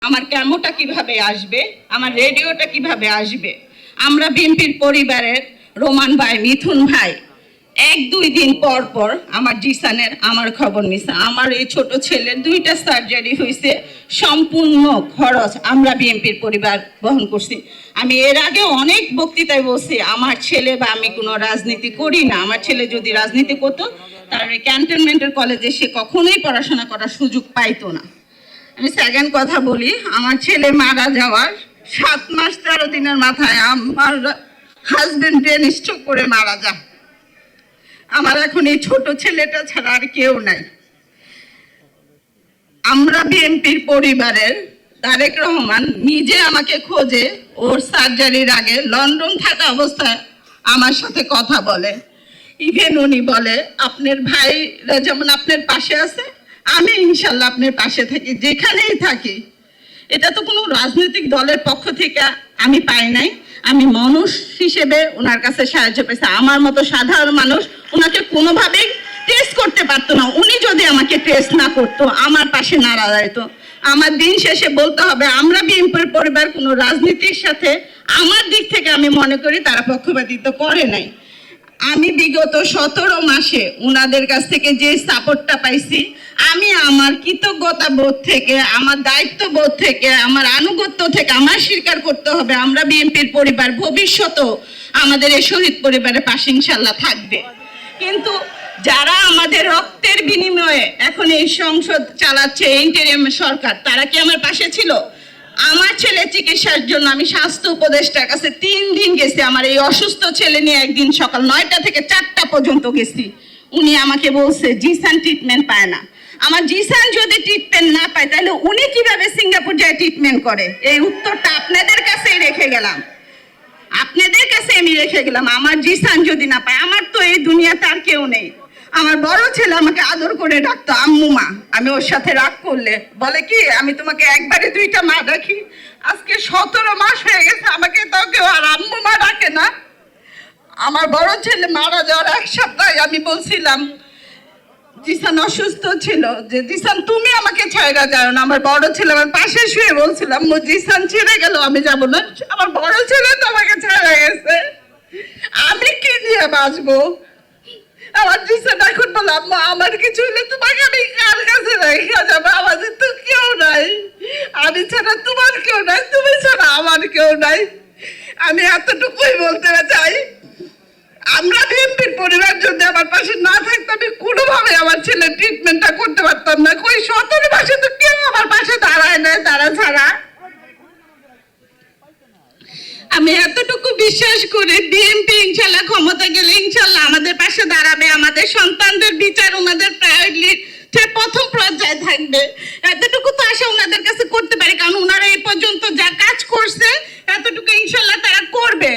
আমার ক্যামোটা কিভাবে আসবে, আমার রেডিওটা কিভাবে আসবে। আমরা বিএনপির পরিবারের রোমান ভাই, মিথুন ভাই এক দুই দিন পর পর আমার জিসানের আমার খবর নিছে। আমার এই ছোট ছেলের 2টা সার্জারি হয়েছে, সম্পূর্ণ খরচ আমরা বিএনপির পরিবার বহন করছি। আমি এর আগে অনেক বক্তৃতায় বলছি আমার ছেলে বা আমি কোনো রাজনীতি করি না। আমার ছেলে যদি রাজনীতি করতো তাহলে ক্যান্টনমেন্টের কলেজে সে কখনোই পড়াশোনা করার সুযোগ পাইতো না। আমি সেকেন্ড কথা বলি, আমার ছেলে মারা যাওয়ার 7 মাস 13 দিনের মাথায় আমার হাজবেন্ড ব্রেন স্ট্রোক করে মারা যায়। আমার এখন এই ছোট ছেলেটা ছাড়া আর কেউ নাই। আমরা বিএনপির পরিবারের তারেক রহমান নিজে আমাকে খোঁজে, ওর সার্জারির আগে লন্ডন থাকা অবস্থায় আমার সাথে কথা বলে। ইভেন উনি বলে আপনার ভাইরা যেমন আপনার পাশে আছে, আমি ইনশাল্লাহ আপনার পাশে থাকি, যেখানেই থাকি। এটা তো কোনো রাজনৈতিক দলের পক্ষ থেকে আমি পাই নাই, আমি মানুষ হিসেবে ওনার কাছে সাহায্য পেয়েছি। আমার মতো সাধারণ মানুষ ওনাকে কোনোভাবেই টেস্ট করতে পারতো না। উনি যদি আমাকে টেস্ট না করতো, আমার পাশে না দাঁড়াইতো, আমার দিন শেষে বলতে হবে আমরা বিএনপির পরিবার কোনো রাজনীতির সাথে আমার দিক থেকে আমি মনে করি তারা পক্ষপাতিত্ব করে নাই। আমি বিগত 17 মাসে ওনাদের কাছ থেকে যে সাপোর্টটা পাইছি, আমি আমার কৃতজ্ঞতা বোধ থেকে, আমার দায়িত্ব বোধ থেকে, আমার আনুগত্য থেকে আমার স্বীকার করতে হবে আমরা বিএনপির পরিবার ভবিষ্যতেও আমাদের এই শহীদ পরিবারের পাশে ইনশাল্লাহ থাকবে। কিন্তু যারা আমাদের রক্তের বিনিময়ে এখন এই সংসদ চালাচ্ছে, ইন্টারিম সরকার, তারা কি আমার পাশে ছিল? আমার ছেলে চিকিৎসার জন্য আমি স্বাস্থ্য উপদেষ্টার কাছে 3 দিন গেছি। আমার এই অসুস্থ ছেলে নিয়ে একদিন সকাল 9টা থেকে 4টা পর্যন্ত গেছি। উনি আমাকে বলছে জিসান ট্রিটমেন্ট পায় না। আমার জিসান যদি ট্রিটমেন্ট না পায় তাহলে উনি কিভাবে সিঙ্গাপুর যায় ট্রিটমেন্ট করে? এই উত্তরটা আপনাদের কাছেই রেখে গেলাম, আপনাদের কাছে আমি রেখে গেলাম। আমার জিসান যদি না পায়, আমার তো এই দুনিয়াতে আর কেউ নেই। আমার বড় ছেলে আমাকে আদর করে ডাকতো আম্মু মা। আমি ওর সাথে রাগ করলে বলে কি আমি তোমাকে একবারে 2টা মা ডাকি। আজকে 17 মাস হয়ে গেছে আমাকে তো কেউ আর আম্মু মা ডাকে না। আমার বড় ছেলে মারা যাওয়ার 1 সপ্তাহে আমি বলছিলাম, জিসান অসুস্থ ছিল, যে জিসান তুমি আমাকে ছাইড়া যাও না। আমার বড় ছেলে আমার পাশে শুয়ে বলছিলাম জিসান ছেড়ে গেল আমি যাব না। আমার বড় ছেলে তো আমাকে ছাইড়া গেছে, আমি কি দিয়ে বাঁচবো? আমার জিসান এখন বলে আম্মা আমার কিছু হলে তোমাকে আমি কার কাছে রেখে যাবো? আমাদের তো কেউ নাই, আমি ছাড়া তোমার কেউ নাই, তুমি ছাড়া আমার কেউ নাই। আমি এতটুকুই বলতে চাই, আমরা বিএনপির পরিবার যদি আমার পাশে না থাকতো আমি কোনোভাবে আমার ছেলের ট্রিটমেন্টটা করতে পারতাম না। কই 17 মাসে তো কেউ আমার পাশে দাঁড়ায় না তারা ছাড়া। আমি এতটুকু বিশ্বাস করি বিএনপি ইনশাল্লাহ ক্ষমতা গেলে ইনশাল্লাহ আমাদের পাশে দাঁড়াবে, আমাদের সন্তানদের বিচার ওনাদের প্রায়োরিটি প্রথম পর্যায়ে থাকবে। এতটুকু তো আশা ওনাদের কাছে করতে পারি, কারণ ওনারা এই পর্যন্ত যা কাজ করছে এতটুকু ইনশাল্লাহ তারা করবে।